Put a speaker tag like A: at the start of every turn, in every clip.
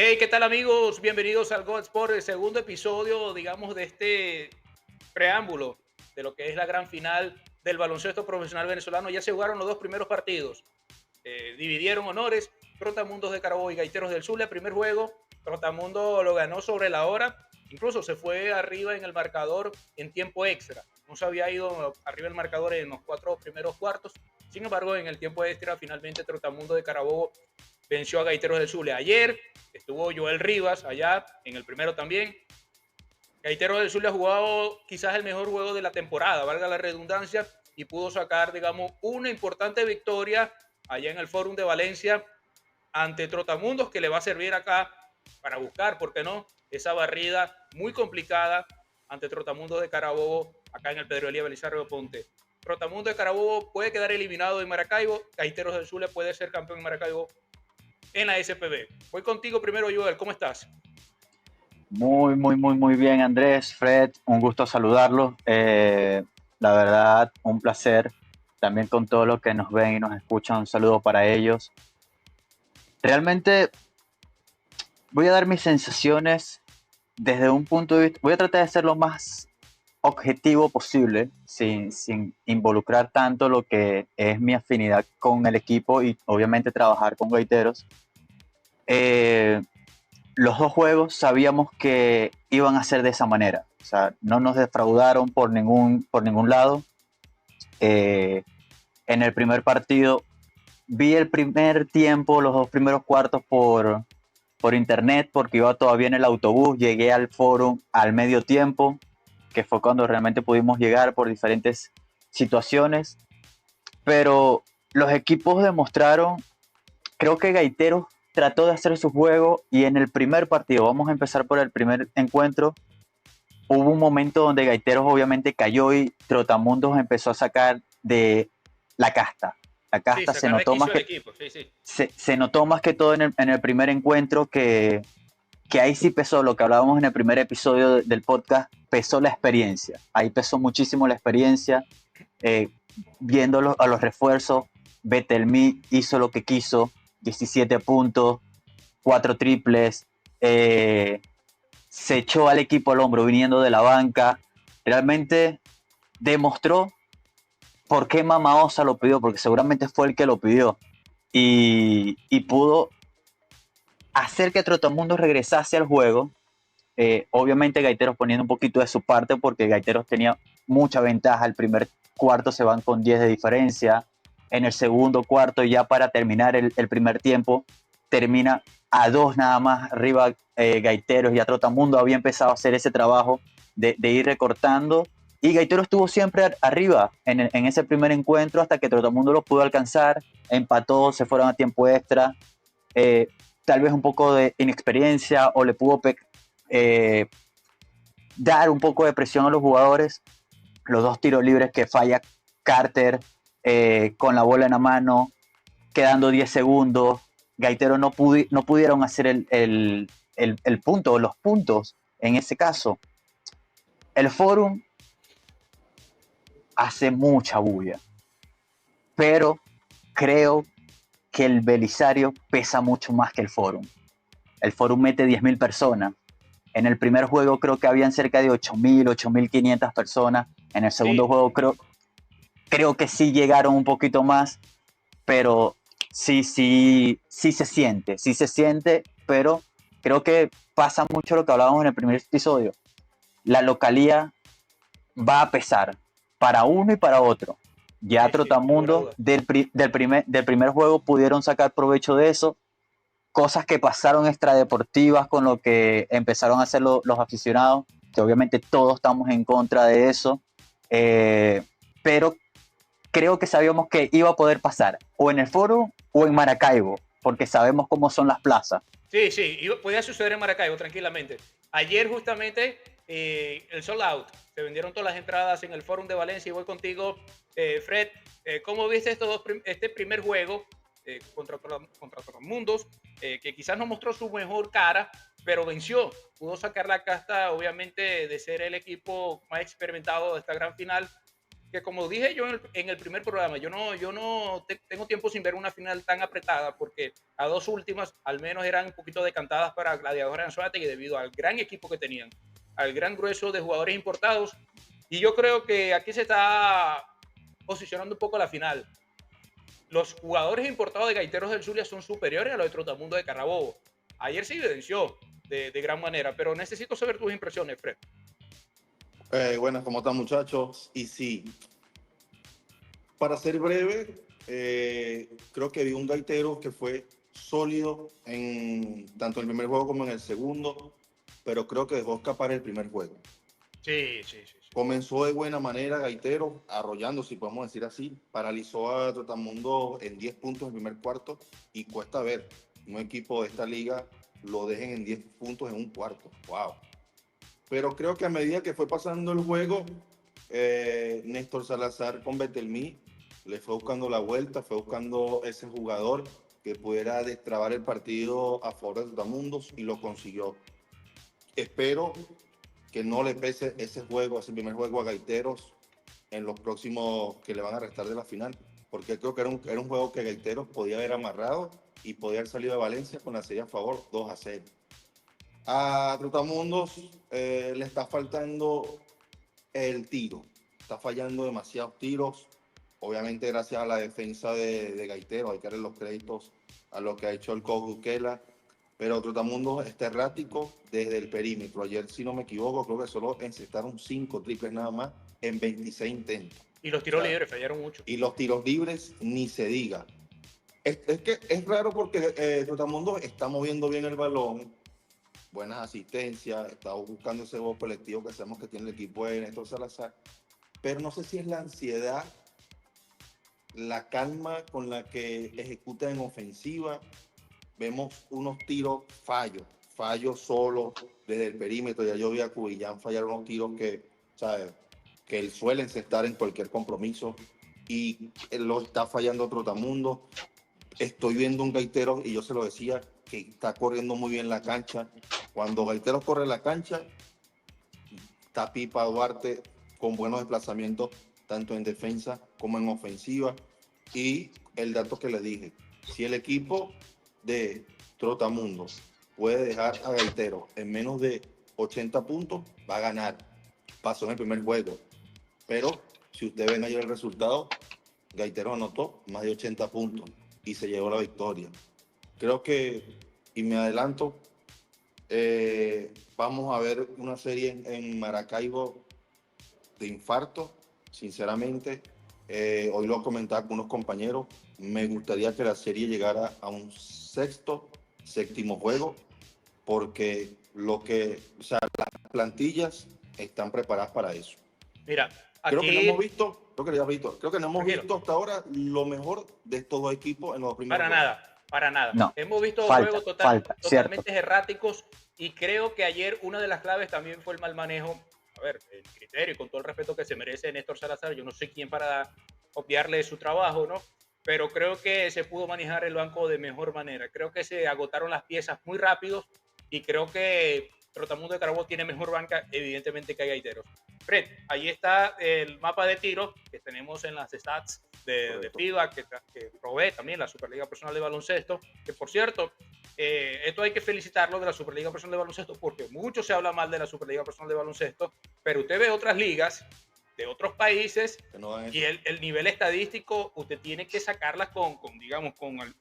A: Hey, ¿qué tal amigos? Bienvenidos al Go Sport, el segundo episodio, digamos, de este preámbulo de lo que es la gran final del baloncesto profesional venezolano. Ya se jugaron los dos primeros partidos. Dividieron honores, Trotamundos de Carabobo y Gaiteros del Zulia. Primer juego, Trotamundo lo ganó sobre la hora, incluso se fue arriba en el marcador en tiempo extra. No se había ido arriba el marcador en los cuatro primeros cuartos. Sin embargo, en el tiempo extra, finalmente Trotamundo de Carabobo venció a Gaiteros del Zulia. Ayer estuvo Joel Rivas allá, en el primero también. Gaiteros del Zulia ha jugado quizás el mejor juego de la temporada, valga la redundancia, y pudo sacar, digamos, una importante victoria allá en el Fórum de Valencia ante Trotamundos, que le va a servir acá para buscar, ¿por qué no?, esa barrida muy complicada ante Trotamundos de Carabobo, acá en el Pedro Elías Belisario Ponte. Trotamundos de Carabobo puede quedar eliminado en Maracaibo, Gaiteros del Zulia puede ser campeón en Maracaibo en la SPB. Voy contigo primero, Joel, ¿cómo estás?
B: Muy bien, Andrés, Fred, un gusto saludarlos. La verdad, un placer también con todos los que nos ven y nos escuchan. Un saludo para ellos. Realmente voy a dar mis sensaciones desde un punto de vista, voy a tratar de ser lo más objetivo posible, sin involucrar tanto lo que es mi afinidad con el equipo y obviamente trabajar con gaiteros. Eh, los dos juegos sabíamos que iban a ser de esa manera. O sea, no nos defraudaron por ningún lado. Eh, en el primer partido vi el primer tiempo, los dos primeros cuartos por internet, porque iba todavía en el autobús. Llegué al foro al medio tiempo, que fue cuando realmente pudimos llegar por diferentes situaciones. Pero los equipos demostraron, creo que Gaiteros trató de hacer su juego y en el primer partido, vamos a empezar por el primer encuentro, hubo un momento donde Gaiteros obviamente cayó y Trotamundos empezó a sacar de la casta. La
A: Sí,
B: casta se
A: sacar de
B: notó más
A: quicio el
B: que,
A: equipo, sí, sí.
B: se notó más que todo en el primer encuentro que ahí sí pesó lo que hablábamos en el primer episodio del podcast, pesó la experiencia. Ahí pesó muchísimo la experiencia. eh, Viendo a los refuerzos, Betelmi hizo lo que quiso, 17 puntos, 4 triples, se echó al equipo al hombro viniendo de la banca, realmente demostró por qué Mama Osa lo pidió, porque seguramente fue el que lo pidió, y pudo hacer que Trotamundo regresase al juego. Obviamente Gaiteros poniendo un poquito de su parte, porque Gaiteros tenía mucha ventaja. El primer cuarto se van con 10 de diferencia. En el segundo cuarto, ya para terminar el primer tiempo, termina a 2 nada más arriba Gaiteros. Ya Trotamundo había empezado a hacer ese trabajo de ir recortando. Y Gaiteros estuvo siempre arriba en ese primer encuentro hasta que Trotamundo lo pudo alcanzar. Empató, se fueron a tiempo extra. Eh, Tal vez un poco de inexperiencia o le pudo eh, dar un poco de presión a los jugadores. Los dos tiros libres que falla Carter con la bola en la mano, quedando 10 segundos. Gaitero no pudieron hacer el punto o los puntos en ese caso. El Forum hace mucha bulla, pero creo que el Belisario pesa mucho más que el Forum. El Forum mete 10.000 personas. En el primer juego creo que habían cerca de 8.500 personas. En el segundo
A: Sí,
B: juego creo que sí llegaron un poquito más, pero sí se siente, pero creo que pasa mucho lo que hablábamos en el primer episodio. La localía va a pesar para uno y para otro. Ya
A: sí, sí, sin lugar a
B: Trotamundo
A: dudas.
B: del primer juego pudieron sacar provecho de eso. Cosas que pasaron extradeportivas con lo que empezaron a hacer los aficionados, que obviamente todos estamos en contra de eso, eh, pero creo que sabíamos que iba a poder pasar o en el foro o en Maracaibo, porque sabemos cómo son las plazas.
A: Sí, sí, podía suceder en Maracaibo tranquilamente. Ayer justamente el sold out, se vendieron todas las entradas en el Fórum de Valencia y voy contigo, Fred. ¿Cómo viste este primer juego contra Trotamundos? Que quizás no mostró su mejor cara, pero venció, pudo sacar la casta, obviamente, de ser el equipo más experimentado de esta gran final. que como dije yo en el primer programa, yo no tengo tiempo sin ver una final tan apretada porque las dos últimas al menos eran un poquito decantadas para Gladiadores Anzoátegui debido al gran equipo que tenían, al gran grueso de jugadores importados. Y yo creo que aquí se está posicionando un poco la final. Los jugadores importados de Gaiteros del Zulia son superiores a los de Trotamundo de Carabobo. Ayer se evidenció de gran manera, pero necesito saber tus impresiones, Fred.
C: Buenas, ¿cómo están muchachos? Y sí, para ser breve, creo que vi un gaitero que fue sólido en tanto en el primer juego como en el segundo, pero creo que dejó escapar el primer juego.
A: Sí, sí, sí, sí.
C: Comenzó de buena manera Gaitero, arrollando, si podemos decir así, paralizó a Trotamundo en 10 puntos en el primer cuarto y cuesta ver un equipo de esta liga lo dejen en 10 puntos en un cuarto. ¡Wow! Pero creo que a medida que fue pasando el juego, Néstor Salazar con Betelmí le fue buscando la vuelta, fue buscando ese jugador que pudiera destrabar el partido a favor de Trotamundos y lo consiguió. Espero que no le pese ese juego, ese primer juego a Gaiteros en los próximos que le van a restar de la final, porque creo que era un juego que Gaiteros podía haber amarrado y podía haber salido de Valencia con la serie a favor 2-0. A Trotamundos le está faltando el tiro, está fallando demasiados tiros, obviamente gracias a la defensa de Gaiteros, hay que darle los créditos a lo que ha hecho el coach Duquela, pero Trotamundos está errático desde el perímetro. Ayer, si no me equivoco, creo que solo encestaron 5 triples nada más en 26 intentos.
A: Y los tiros libres fallaron mucho.
C: Y los tiros libres, ni se diga. Es que es raro porque Trotamundos está moviendo bien el balón, buenas asistencias, está buscando ese juego colectivo que sabemos que tiene el equipo de Néstor Salazar, pero no sé si es la ansiedad, la calma con la que ejecuta en ofensiva. Vemos unos tiros fallos solo desde el perímetro. Ya yo vi a Cubillán fallar unos tiros que, ¿sabes? Que él suele encestar en cualquier compromiso y él lo está fallando Trotamundo. Estoy viendo un Gaitero, y yo se lo decía, que está corriendo muy bien la cancha. Cuando Gaitero corre la cancha, está Pipa Duarte con buenos desplazamientos, tanto en defensa como en ofensiva. Y el dato que les dije, si el equipo de Trotamundos puede dejar a Gaitero en menos de 80 puntos, va a ganar. Pasó en el primer juego. Pero si ustedes ven ayer el resultado, Gaitero anotó más de 80 puntos y se llevó la victoria. Creo que, y me adelanto, vamos a ver una serie en Maracaibo de infarto, sinceramente. Hoy lo comentaba con unos compañeros, me gustaría que la serie llegara a un sexto, séptimo juego, porque las plantillas están preparadas para eso.
A: Mira,
C: Creo que no
A: aquí
C: hemos visto, creo que no hemos
A: tranquilo,
C: visto hasta ahora lo mejor de estos dos equipos en los primeros
A: para
C: juegos.
A: nada, para nada.
B: No,
A: Hemos visto
B: falta,
A: juegos
B: cierto.
A: totalmente erráticos y creo que ayer una de las claves también fue el mal manejo. A ver, el criterio y con todo el respeto que se merece Néstor Salazar, yo no sé quién para obviarle su trabajo, ¿no? Pero creo que se pudo manejar el banco de mejor manera. Creo que se agotaron las piezas muy rápido y creo que Trotamundo de Carabobo tiene mejor banca, evidentemente, que hay Gaiteros. Fred, ahí está el mapa de tiro que tenemos en las stats de FIBA, que provee también la Superliga Profesional de Baloncesto, que por cierto, esto hay que felicitarlo de la Superliga Profesional de Baloncesto porque mucho se habla mal de la Superliga Profesional de Baloncesto, pero usted ve otras ligas de otros países y el nivel estadístico usted tiene que sacarlas digamos, con el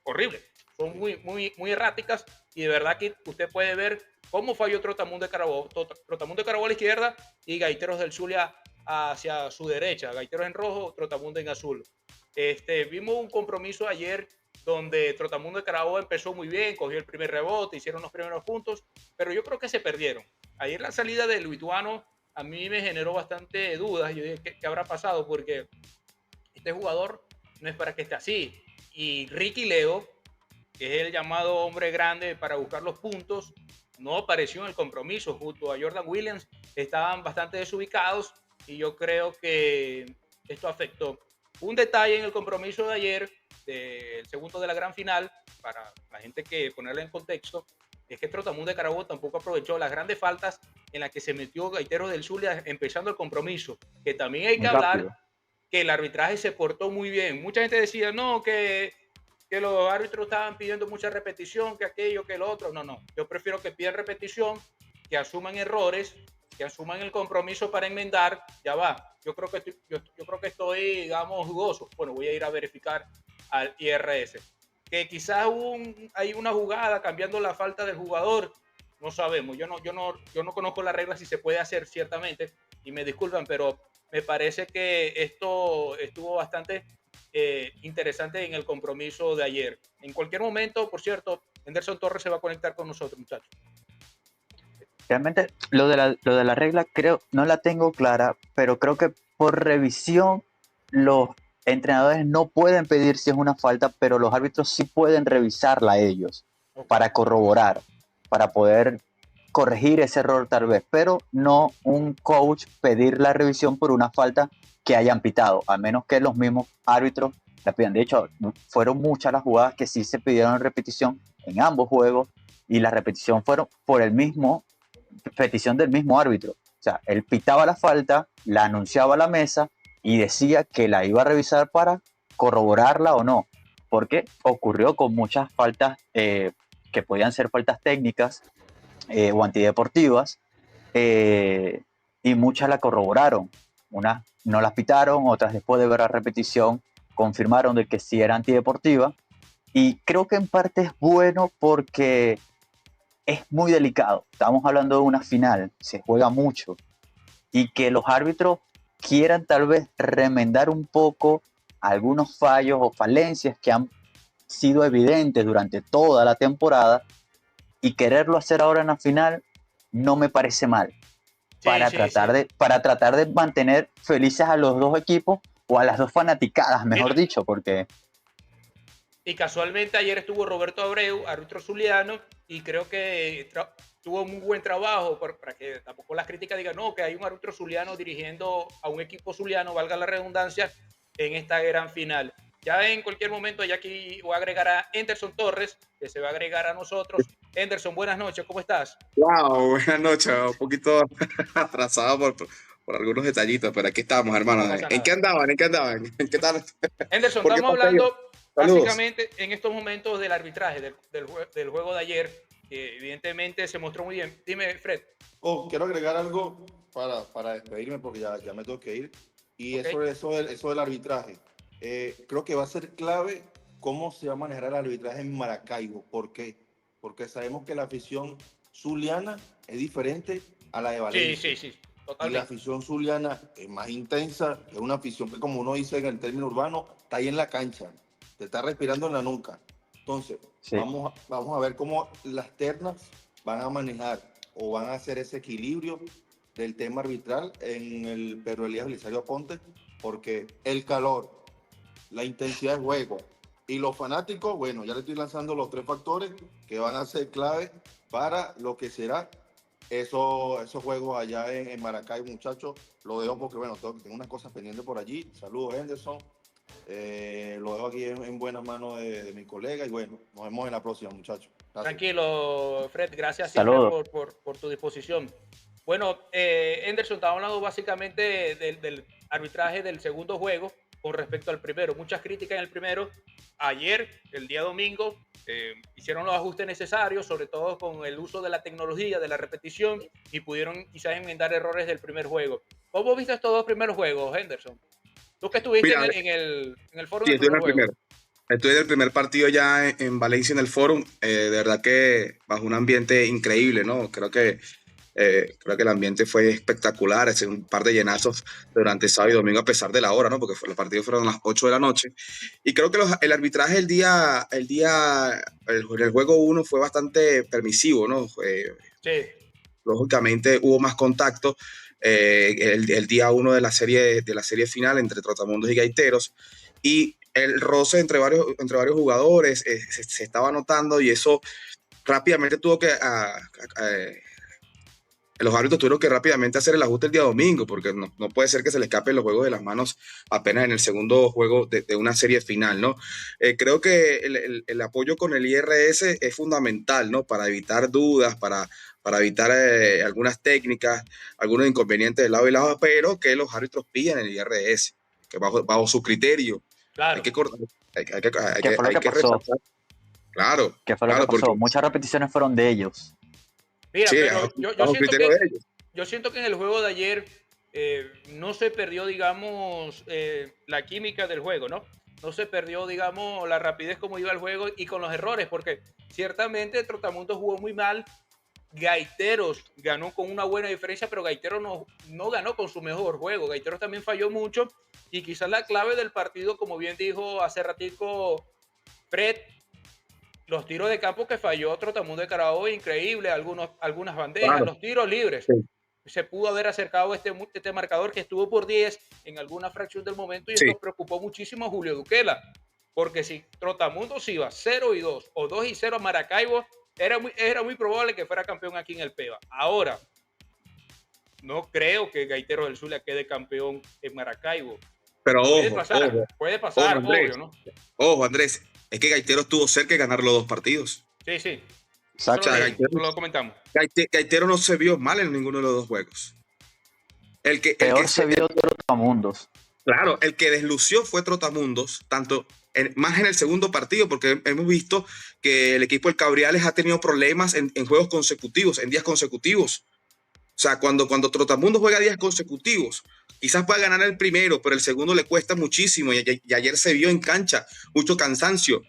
A: horrible. Son muy erráticas y de verdad que usted puede ver cómo falló Trotamundo de Carabobo. Trotamundo de Carabobo a la izquierda y Gaiteros del Zulia hacia su derecha. Gaiteros en rojo, Trotamundo en azul. Vimos un compromiso ayer donde Trotamundo de Carabobo empezó muy bien, cogió el primer rebote, hicieron los primeros puntos, pero yo creo que se perdieron. Ayer la salida del lituano a mí me generó bastante dudas. Yo dije, ¿qué habrá pasado? Porque este jugador no es para que esté así. Y Ricky Leo, que es el llamado hombre grande para buscar los puntos, no apareció en el compromiso junto a Jordan Williams. Estaban bastante desubicados y yo creo que esto afectó. Un detalle en el compromiso de ayer, del segundo de la gran final, para la gente que ponerle en contexto, es que Trotamundo de Carabobo tampoco aprovechó las grandes faltas en la que se metió Gaiteros del Zulia empezando el compromiso, que también hay que
B: Muy
A: hablar
B: rápido.
A: que el arbitraje se portó muy bien. Mucha gente decía, no, que los árbitros estaban pidiendo mucha repetición, que aquello, que lo otro. No, no. Yo prefiero que pidan repetición, que asuman errores, que asuman el compromiso para enmendar. Ya va. Yo creo que estoy, digamos, dudoso. Bueno, voy a ir a verificar al IRS. Que quizás hay una jugada cambiando la falta del jugador. No sabemos. Yo no conozco las reglas si se puede hacer ciertamente. Y me disculpan, pero me parece que esto estuvo bastante interesante en el compromiso de ayer. En cualquier momento, por cierto, Henderson Torres se va a conectar con nosotros, muchachos.
B: Realmente lo de la regla creo, no la tengo clara, pero creo que por revisión los entrenadores no pueden pedir si es una falta, pero los árbitros sí pueden revisarla ellos
A: Okay.
B: para corroborar, para poder corregir ese error tal vez, pero no un coach pedir la revisión por una falta que hayan pitado, a menos que los mismos árbitros la pidan. De hecho, fueron muchas las jugadas que sí se pidieron repetición en ambos juegos y la repetición fueron por el mismo petición del mismo árbitro. O sea, él pitaba la falta, la anunciaba a la mesa y decía que la iba a revisar para corroborarla o no. Porque ocurrió con muchas faltas que podían ser faltas técnicas o antideportivas eh, y muchas la corroboraron. Unas no las pitaron, otras después de ver la repetición confirmaron de que sí era antideportiva. Y creo que en parte es bueno porque es muy delicado. Estamos hablando de una final, se juega mucho y que los árbitros quieran tal vez remendar un poco algunos fallos o falencias que han sido evidentes durante toda la temporada y quererlo hacer ahora en la final no me parece mal
A: Sí, sí, sí.
B: para tratar de mantener felices a los dos equipos o a las dos fanaticadas, mejor
A: Mira,
B: dicho, porque
A: y casualmente ayer estuvo Roberto Abreu, árbitro zuliano, y creo que tuvo muy buen trabajo para que tampoco las críticas digan, no, que hay un árbitro zuliano dirigiendo a un equipo zuliano, valga la redundancia, en esta gran final. Ya en cualquier momento, ya aquí voy a agregar a Henderson Torres, que se va a agregar a nosotros. Henderson, buenas noches, ¿cómo estás?
D: Wow, buenas noches, un poquito atrasado por algunos detallitos, pero aquí estamos, hermano.
A: No pasa
D: ¿En qué
A: nada.
D: andaban? ¿En qué andaban? ¿En qué tal?
A: Henderson,
D: ¿Por qué
A: estamos
D: pasé yo?
A: hablando
D: Saludos.
A: básicamente en estos momentos del arbitraje del juego de ayer, que evidentemente se mostró muy bien. Dime, Fred,
C: Oh, quiero agregar algo para despedirme porque ya me tengo que ir. Y
A: ¿ok?
C: eso del arbitraje. Creo que va a ser clave cómo se va a manejar el arbitraje en Maracaibo. ¿Por qué? Porque sabemos que la afición zuliana es diferente a la de
A: Sí, sí,
C: Valencia.
A: sí,
C: Y la
A: totalmente.
C: afición zuliana es más intensa, es una afición que, como uno dice en el término urbano, está ahí en la cancha, te está respirando en la nuca. Entonces,
B: sí,
C: vamos a ver cómo las ternas van a manejar o van a hacer ese equilibrio del tema arbitral en el Pedro Elías Belisario Aponte, porque el calor, la intensidad de juego y los fanáticos, bueno, ya le estoy lanzando los tres factores que van a ser clave para lo que será esos juegos allá en Maracay, muchachos. Lo dejo porque, bueno, tengo unas cosas pendientes por allí. Saludos, Henderson. Lo dejo aquí en buenas manos de mi colega y bueno, nos vemos en la próxima, muchachos. Gracias.
A: Tranquilo, Fred, gracias siempre
B: saludos.
A: por tu disposición. Bueno, Henderson, estaba hablando básicamente del arbitraje del segundo juego con respecto al primero. Muchas críticas en el primero. Ayer, el día domingo, hicieron los ajustes necesarios, sobre todo con el uso de la tecnología, de la repetición, y pudieron quizás enmendar errores del primer juego. ¿Cómo viste estos dos primeros juegos, Henderson? Tú que estuviste
D: Mira,
A: en el foro
D: sí,
A: del
D: estoy en
A: primer
D: el
A: juego.
D: primero. Estoy en el primer partido ya en Valencia, en el Fórum. De verdad que bajo un ambiente increíble, ¿no? Creo que el ambiente fue espectacular, es un par de llenazos durante sábado y domingo a pesar de la hora, ¿no? Porque los partidos fueron a las 8 de la noche. Y creo que el arbitraje el juego uno fue bastante permisivo, ¿no?
A: Sí,
D: Lógicamente hubo más contacto el día uno de la serie final entre Trotamundos y Gaiteros y el roce entre varios jugadores se estaba notando y eso rápidamente tuvo que los árbitros tuvieron que rápidamente hacer el ajuste el día domingo, porque no puede ser que se le escapen los juegos de las manos apenas en el segundo juego de una serie final, ¿no? Creo que el apoyo con el IRS es fundamental, ¿no? Para evitar dudas, para evitar algunas técnicas, algunos inconvenientes de lado y lado, pero que los árbitros pillan el IRS, que bajo su criterio.
A: Claro.
D: Hay que cortar,
B: ¿Qué fue lo que pasó?
D: resaltar. Claro,
B: ¿Qué fue lo que pasó?
D: porque
B: Muchas repeticiones fueron de ellos.
A: Mira,
D: sí,
A: pero
D: bajo criterio de ellos.
A: yo siento que en el juego de ayer no se perdió, digamos, la química del juego, ¿no? No se perdió, digamos, la rapidez como iba el juego y con los errores, porque ciertamente Trotamundos jugó muy mal. Gaiteros ganó con una buena diferencia, pero Gaiteros no ganó con su mejor juego. Gaiteros también falló mucho y quizás la clave del partido, como bien dijo hace ratico Fred, los tiros de campo que falló Trotamundo de Carabobo, increíble, algunas bandejas,
D: Claro,
A: los tiros libres.
D: sí,
A: Se pudo haber acercado este marcador que estuvo por 10 en alguna fracción del momento y
D: sí.
A: esto preocupó muchísimo a Julio Duquela, porque si Trotamundos iba 0-2 o 2-0 a Maracaibo, era muy probable que fuera campeón aquí en el PEVA. Ahora, no creo que Gaiteros del Zulia quede campeón en Maracaibo.
D: Pero
A: Puede
D: ojo,
A: pasar,
D: Andrés,
A: obvio, ¿no?
D: ojo, Andrés, es que Gaitero estuvo cerca de ganar los dos partidos.
A: Sí, sí.
D: O
B: Exacto.
D: sea,
A: Lo comentamos.
D: Gaitero no se vio mal en ninguno de los dos juegos.
B: Peor se vio Trotamundos.
D: Claro, el que deslució fue Trotamundos, más en el segundo partido, porque hemos visto que el equipo del Cabriales ha tenido problemas en juegos consecutivos, en días consecutivos. O sea, cuando Trotamundos juega días consecutivos, quizás pueda ganar el primero, pero el segundo le cuesta muchísimo. Y ayer se vio en cancha mucho cansancio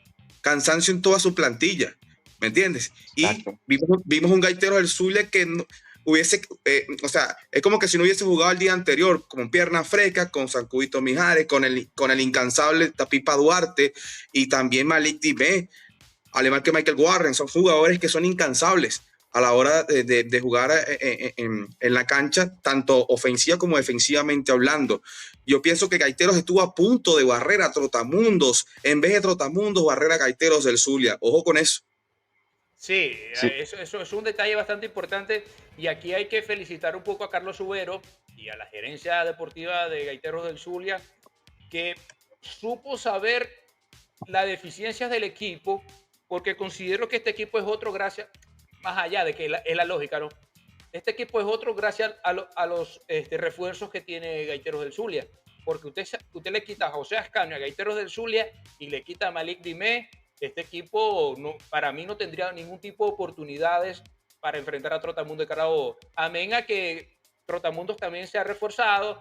D: en toda su plantilla, ¿me entiendes?
B: Exacto.
D: Y vimos un Gaitero del Zulia que no, hubiese, o sea, es como que si no hubiese jugado el día anterior, con pierna fresca, con Sancudito Mijares, con el incansable Tapipa Duarte y también Malik Dime, al igual que Michael Warren, son jugadores que son incansables a la hora de jugar en la cancha, tanto ofensiva como defensivamente hablando. Yo pienso que Gaiteros estuvo a punto de barrer a Trotamundos, en vez de Trotamundos barrer a Gaiteros del Zulia. Ojo con eso.
A: Sí,
B: Sí.
A: eso es un detalle bastante importante y aquí hay que felicitar un poco a Carlos Subero y a la gerencia deportiva de Gaiteros del Zulia que supo saber las deficiencias del equipo, porque considero que este equipo es otro gracias, más allá de que es la lógica, ¿no? Este equipo es otro gracias a los refuerzos que tiene Gaiteros del Zulia, porque usted le quita a José Ascanio a Gaiteros del Zulia y le quita a Malik Dime, este equipo para mí no tendría ningún tipo de oportunidades para enfrentar a Trotamundo de Carabobo. Amén a que Trotamundos también se ha reforzado,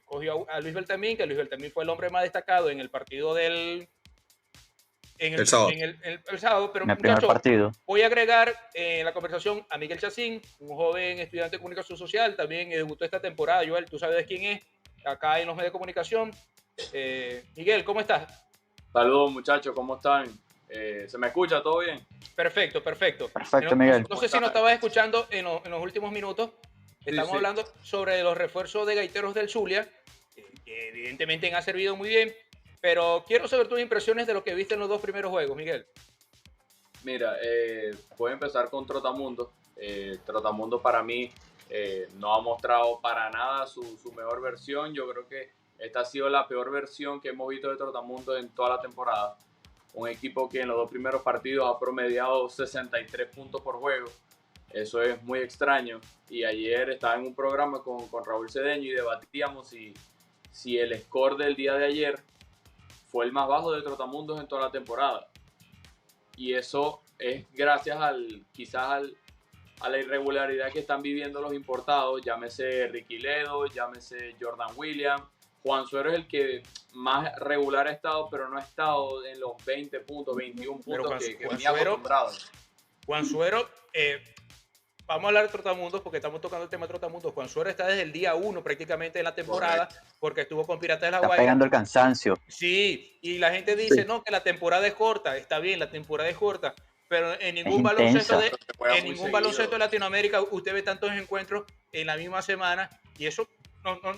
A: cogió a Luis Beltamín, que Luis Beltamín fue el hombre más destacado en el partido
D: El sábado.
A: el sábado, pero
B: En el primer
A: muchachos,
B: partido.
A: voy a agregar en la conversación a Miguel Chacín, un joven estudiante de comunicación social, también debutó esta temporada. Joel, tú sabes quién es, acá en los medios de comunicación. Miguel, ¿cómo estás?
E: Saludos muchachos, ¿cómo están? ¿Se me escucha? ¿Todo bien?
A: Perfecto.
B: Perfecto, Miguel.
A: No sé si nos estabas escuchando en los últimos minutos. Estamos hablando sobre los refuerzos de Gaiteros del Zulia, que evidentemente han servido muy bien, pero quiero saber tus impresiones de lo que viste en los dos primeros juegos, Miguel.
E: Mira, voy a empezar con Trotamundo. Trotamundo para mí no ha mostrado para nada su mejor versión. Yo creo que esta ha sido la peor versión que hemos visto de Trotamundo en toda la temporada. Un equipo que en los dos primeros partidos ha promediado 63 puntos por juego. Eso es muy extraño. Y ayer estaba en un programa con Raúl Cedeño y debatíamos si el score del día de ayer fue el más bajo de Trotamundos en toda la temporada. Y eso es gracias quizás a la irregularidad que están viviendo los importados, llámese Ricky Ledo, llámese Jordan Williams. Juan Suero es el que más regular ha estado, pero no ha estado en los 20 puntos, 21 puntos que venía acostumbrado.
A: Juan Suero, vamos a hablar de Trotamundos porque estamos tocando el tema de Trotamundos. Juan Suero está desde el día 1 prácticamente en la temporada. Correcto. Porque estuvo con Piratas de la Guaira.
B: Está pegando el cansancio.
A: Sí, y la gente dice, no, que la temporada es corta. Está bien, la temporada es corta, pero en ningún baloncesto de Latinoamérica usted ve tantos encuentros en la misma semana y eso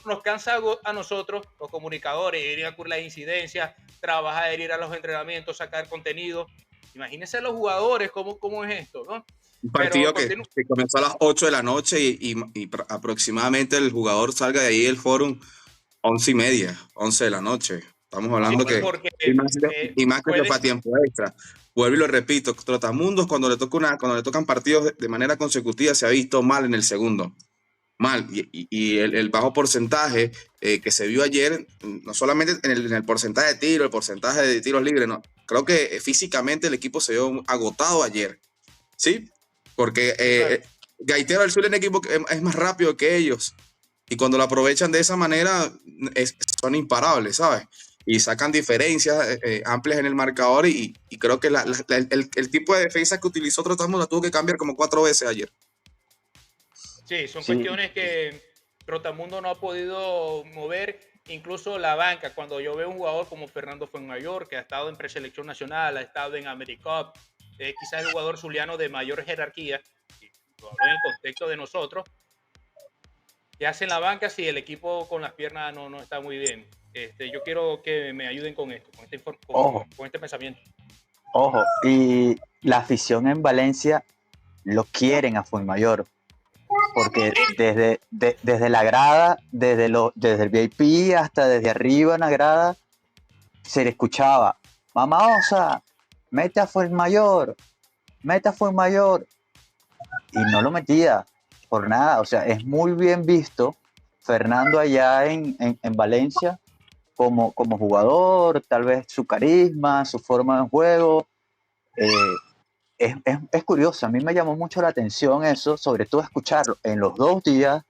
A: nos cansa a nosotros, los comunicadores, ir a cubrir las incidencias, trabajar, ir a los entrenamientos, sacar contenido. Imagínense los jugadores cómo es esto, ¿no?
D: Un
A: Pero
D: partido que comenzó a las 8 de la noche y aproximadamente el jugador salga de ahí del fórum 11:30, 11 de la noche. Estamos
A: sí,
D: hablando que,
A: porque
D: y más que se fue a
A: puede,
D: tiempo extra. Vuelvo y lo repito, Trotamundos cuando cuando le tocan partidos de manera consecutiva se ha visto mal en el segundo. Mal. Y el bajo porcentaje que se vio ayer, no solamente en el porcentaje de tiro, el porcentaje de tiros libres, no. Creo que físicamente el equipo se vio agotado ayer. ¿Sí? Porque
A: claro.
D: Gaitero del Sur es un equipo que es más rápido que ellos. Y cuando lo aprovechan de esa manera, son imparables, ¿sabes? Y sacan diferencias amplias en el marcador. Y creo que el tipo de defensa que utilizó Trotamundos la tuvo que cambiar como 4 veces ayer.
A: Sí, son
B: Sí,
A: cuestiones que Trotamundo no ha podido mover, incluso la banca. Cuando yo veo un jugador como Fernando Fuenmayor, que ha estado en preselección nacional, ha estado en AmeriCup, quizás el jugador zuliano de mayor jerarquía, y lo hablo en el contexto de nosotros, que hace en la banca si el equipo con las piernas no está muy bien. Yo quiero que me ayuden con esto,
B: ojo,
A: con este pensamiento.
B: ojo. Y la afición en Valencia lo quieren a Fuenmayor, porque desde la grada, desde el VIP hasta desde arriba en la grada, se le escuchaba, Mamá Osa, mete a Fuenmayor, mete a Fuenmayor, y no lo metía por nada. O sea, es muy bien visto Fernando allá en Valencia como jugador, tal vez su carisma, su forma de juego. eh, es curioso, a mí me llamó mucho la atención eso, sobre todo escucharlo en los 2 días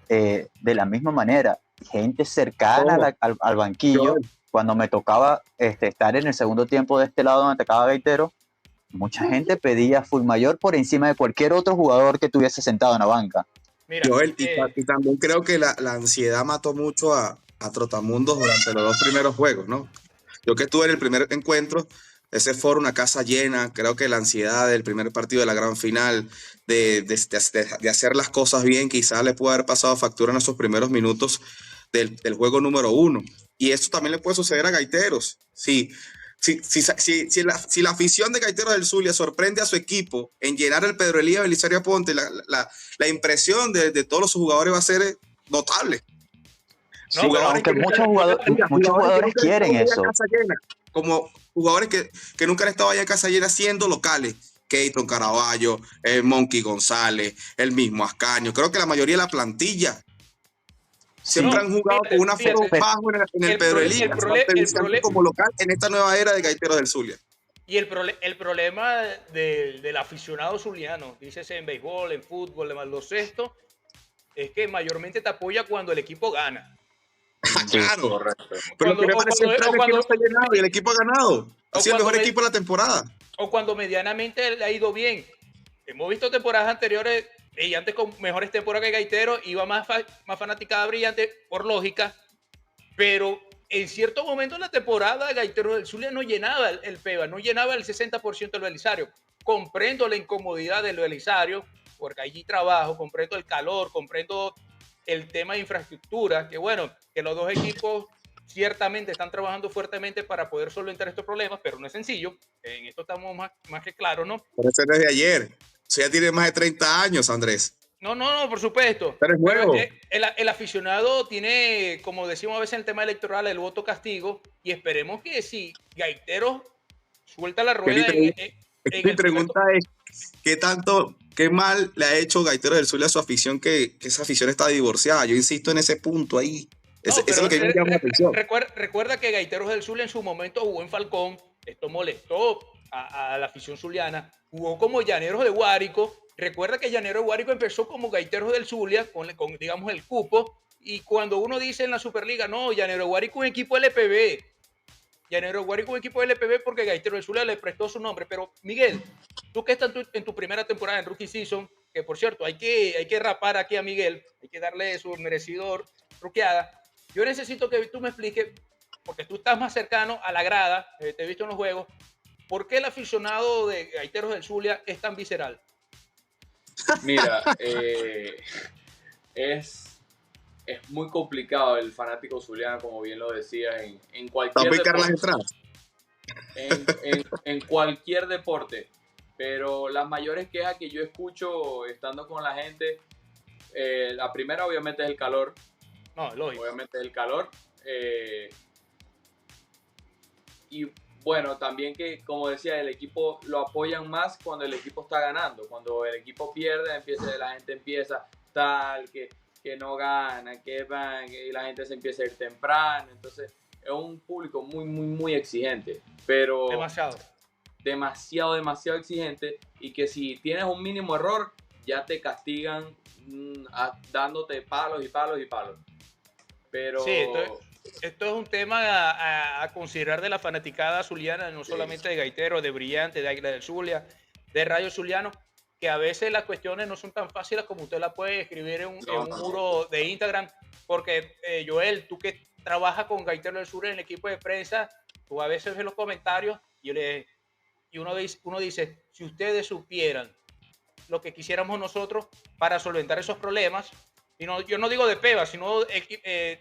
B: de la misma manera. Gente cercana
D: Ojo,
B: al banquillo,
D: Joel,
B: cuando me tocaba estar en el segundo tiempo de este lado donde atacaba Gaitero, mucha gente pedía full mayor por encima de cualquier otro jugador que tuviese sentado en la banca.
A: Mira,
D: Joel, y también creo que la ansiedad mató mucho a Trotamundos durante los 2 primeros juegos, ¿no? Yo que estuve en el primer encuentro, ese fue una casa llena, creo que la ansiedad del primer partido de la gran final, de hacer las cosas bien, quizás le puede haber pasado factura en esos primeros minutos del juego número 1. Y eso también le puede suceder a Gaiteros. Si la afición de Gaiteros del Zulia sorprende a su equipo en llenar el Pedro Elías Belisario Aponte, la impresión de todos los jugadores va a ser notable.
A: no, pero
D: Jugadores
B: Aunque
D: que nunca,
B: muchos
D: jugadores que
B: jugadores
D: nunca han
B: quieren
D: estado allá a
B: eso.
D: casa llena, como jugadores que nunca han estado allá a casa llena siendo locales. Keiton Caraballo, el Monkey González, el mismo Ascaño. Creo que la mayoría de la plantilla siempre
B: Sí,
A: no,
D: han jugado con un
A: fíjate,
D: aforo
A: fíjate,
D: bajo en el Pedro Elías, martirizando como local en esta nueva era de Gaiteros del Zulia.
A: y el problema del aficionado zuliano, dices en béisbol, en fútbol, en baloncesto, es que mayormente te apoya cuando el equipo gana.
B: sí.
D: Claro,
E: Correcto.
D: pero lo que me parece extraño es que no se ha llenado y el
A: Me-
D: equipo ha ganado. Ha
A: o
D: sido el
A: cuando
D: mejor
A: me-
D: equipo de la temporada.
A: o cuando medianamente le ha ido bien. Hemos visto temporadas anteriores, Brillantes con mejores temporadas que Gaitero, iba más fanaticada Brillante, por lógica, pero en cierto momento en la temporada Gaitero del Zulia no llenaba el PEBA, no llenaba el 60% del Belisario. Comprendo la incomodidad del Belisario, porque allí trabajo, comprendo el calor, comprendo el tema de infraestructura, que bueno, que los dos equipos ciertamente están trabajando fuertemente para poder solventar estos problemas, pero no es sencillo. En esto estamos más que claros, ¿no?
D: Pero ese no es de ayer. Eso ya tiene más de 30 años, Andrés.
A: No, por supuesto.
D: Pero es
A: Pero
D: nuevo.
A: el aficionado tiene, como decimos a veces en el tema electoral, el voto castigo. Y esperemos que si Gaitero suelta la
D: Que mi,
A: rueda
D: pregu-
A: en
D: mi
A: el primer.
D: pregunta es, qué mal le ha hecho Gaitero del Zulia a su afición que esa afición está divorciada? Yo insisto en ese punto ahí. Eso
A: No,
D: es lo
A: pero
D: que me llama la atención.
A: recuerda que Gaiteros del Zulia en su momento jugó en Falcón. Esto molestó a la afición zuliana. Jugó como Llaneros de Guárico. Recuerda que Llanero de Guárico empezó como Gaiteros del Zulia, con digamos, el cupo. Y cuando uno dice en la Superliga, no, Llanero de Guárico es un equipo LPB. Llanero de Guárico es un equipo LPB porque Gaiteros del Zulia le prestó su nombre. Pero, Miguel, tú que estás en tu primera temporada en Rookie Season, que por cierto, hay que rapar aquí a Miguel, hay que darle su merecedor ruqueada. Yo necesito que tú me expliques, porque tú estás más cercano a la grada, te he visto en los juegos, ¿por qué el aficionado de Gaiteros del Zulia es tan visceral?
E: Mira, es, es muy complicado el fanático zuliano, como bien lo decía, en
D: ¿Va a
E: cualquier
D: picar las
E: deporte.
D: entradas?
E: En cualquier deporte. Pero las mayores quejas que yo escucho estando con la gente, la primera obviamente es el calor.
A: No, lógico.
E: Obviamente es el calor. Y bueno, también que, como decía, el equipo lo apoyan más cuando el equipo está ganando. Cuando el equipo pierde, la gente empieza tal, que no gana, que van, y la gente se empieza a ir temprano. Entonces, es un público muy, muy, muy exigente. Pero
A: Demasiado.
E: demasiado exigente, y que si tienes un mínimo error, ya te castigan dándote palos y palos y palos. Pero
A: Sí, esto es un tema a considerar de la fanaticada zuliana, no solamente de Gaitero, de Brillante, de Águila del Zulia, de Rayo Zuliano, que a veces las cuestiones no son tan fáciles como usted las puede escribir en un muro de Instagram, porque Joel, tú que trabajas con Gaitero del Sur en el equipo de prensa, tú a veces ves los comentarios y uno dice, si ustedes supieran lo que quisiéramos nosotros para solventar esos problemas, y no, yo no digo de peba, sino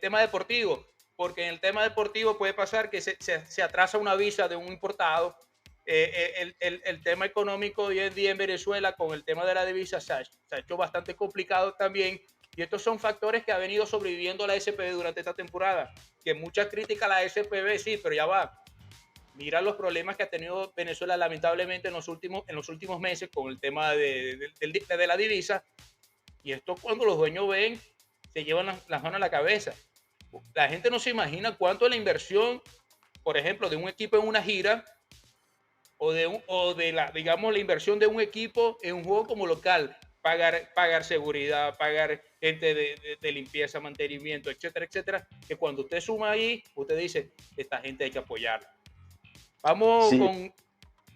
A: tema deportivo, porque en el tema deportivo puede pasar que se atrasa una visa de un importado. El tema económico hoy en día en Venezuela con el tema de la divisa se ha hecho bastante complicado también, y estos son factores que ha venido sobreviviendo la SPB durante esta temporada, que mucha crítica a la SPB, sí, pero ya va. Mira los problemas que ha tenido Venezuela lamentablemente en los últimos meses con el tema de la divisa, y esto cuando los dueños ven se llevan las manos a la cabeza. La gente no se imagina cuánto es la inversión, por ejemplo, de un equipo en una gira o de digamos, la inversión de un equipo en un juego como local. Pagar seguridad, pagar gente de limpieza, mantenimiento, etcétera, etcétera, que cuando usted suma ahí, usted dice, esta gente hay que apoyarla. Vamos
B: Sí,
A: con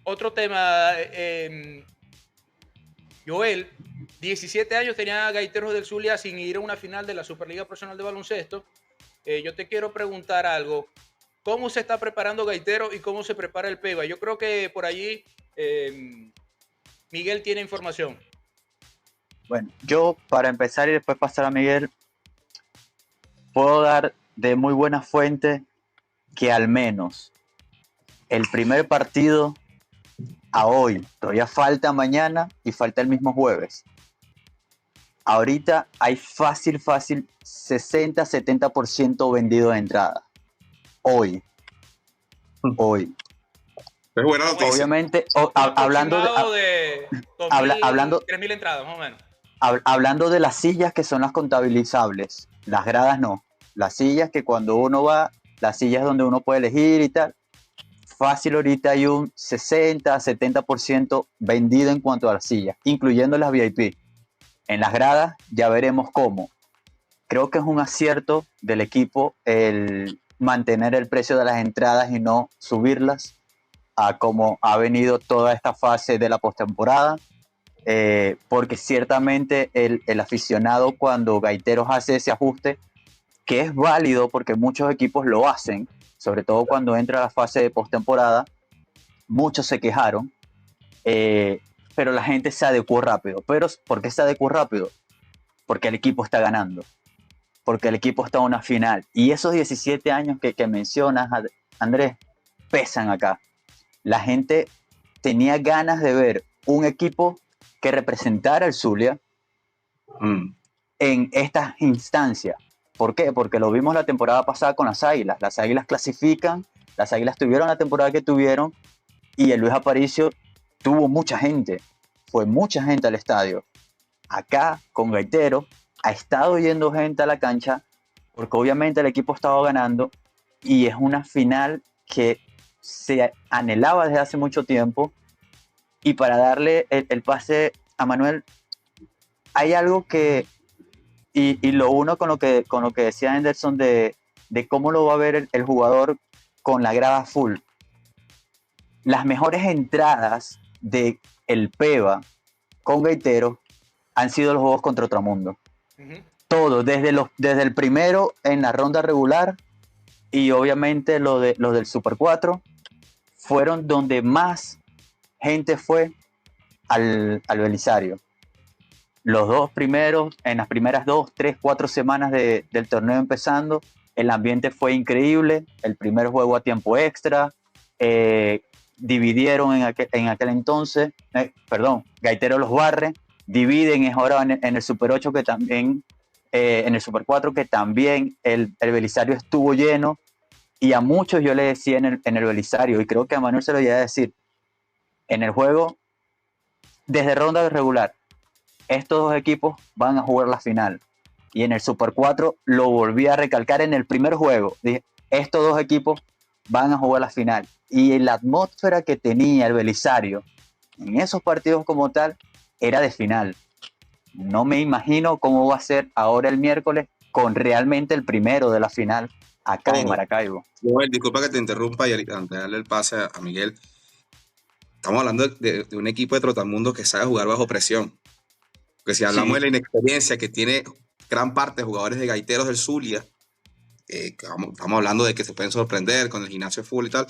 A: otro tema. Joel, 17 años tenía Gaiteros del Zulia sin ir a una final de la Superliga Profesional de Baloncesto. Yo te quiero preguntar algo. ¿Cómo se está preparando Gaitero y cómo se prepara el PEVA? Yo creo que por allí Miguel tiene información.
B: bueno, yo para empezar y después pasar a Miguel, puedo dar de muy buena fuente que al menos el primer partido a hoy, todavía falta mañana y falta el mismo jueves. Ahorita hay fácil 60-70% vendido de entrada. Hoy.
D: Es buena
A: Ah, bueno.
D: noticia.
B: Obviamente,
A: Un
B: hablando
A: aproximado de 3.000 entradas, más o menos.
B: hablando de las sillas que son las contabilizables, las gradas no. Las sillas que cuando uno va, las sillas donde uno puede elegir y tal, fácil ahorita hay un 60-70% vendido en cuanto a las sillas, incluyendo las VIP. En las gradas ya veremos cómo. Creo que es un acierto del equipo el mantener el precio de las entradas y no subirlas a como ha venido toda esta fase de la postemporada. Porque ciertamente el aficionado cuando Gaiteros hace ese ajuste, que es válido porque muchos equipos lo hacen, sobre todo cuando entra la fase de postemporada, muchos se quejaron, pero la gente se adecuó rápido. ¿Pero por qué se adecuó rápido? Porque el equipo está ganando, porque el equipo está en una final. Y esos 17 años que mencionas, Andrés, pesan acá. La gente tenía ganas de ver un equipo que representara el Zulia en estas instancias. ¿Por qué? Porque lo vimos la temporada pasada con las Águilas. Las Águilas clasifican, las Águilas tuvieron la temporada que tuvieron y el Luis Aparicio tuvo mucha gente. Fue mucha gente al estadio. Acá, con Gaitero, ha estado yendo gente a la cancha porque obviamente el equipo estaba ganando y es una final que se anhelaba desde hace mucho tiempo. Y para darle el pase a Manuel, hay algo que, y lo uno con lo que decía Anderson de cómo lo va a ver el jugador con la grada full. Las mejores entradas de el PEVA con Gaitero han sido los juegos contra Otramundo. Todo, desde el primero en la ronda regular y obviamente los del Super 4 fueron donde más gente fue al Belisario. Los dos primeros, en las primeras 2, 3, 4 semanas del torneo empezando, el ambiente fue increíble. El primer juego a tiempo extra, dividieron en aquel entonces, Gaitero los barre, dividen, es ahora en el Super 8 que también, en el Super 4 que también el Belisario estuvo lleno, y a muchos yo le decía en el Belisario, y creo que a Manuel se lo iba a decir, en el juego, desde ronda regular, estos dos equipos van a jugar la final. Y en el Super 4 lo volví a recalcar en el primer juego. Dije, estos dos equipos van a jugar la final. Y la atmósfera que tenía el Belisario en esos partidos como tal era de final. No me imagino cómo va a ser ahora el miércoles con realmente el primero de la final acá en Maracaibo.
D: Joel, disculpa que te interrumpa y antes de darle el pase a Miguel. Estamos hablando de un equipo de Trotamundos que sabe jugar bajo presión. Porque si hablamos de la inexperiencia que tiene gran parte de jugadores de Gaiteros del Zulia, estamos hablando de que se pueden sorprender con el gimnasio de fútbol y tal,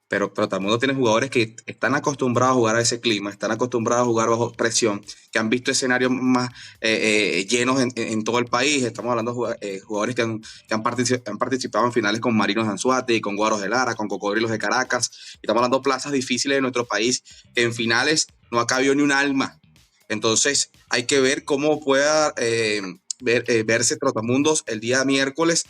D: pero Trotamundos tiene jugadores que están acostumbrados a jugar a ese clima, están acostumbrados a jugar bajo presión, que han visto escenarios más llenos en todo el país. Estamos hablando de jugadores que han participado en finales con Marinos de Anzoátegui, con Guaros de Lara, con Cocodrilos de Caracas. Estamos hablando de plazas difíciles de nuestro país, que en finales no ha cabido ni un alma. Entonces hay que ver cómo pueda verse Trotamundos el día miércoles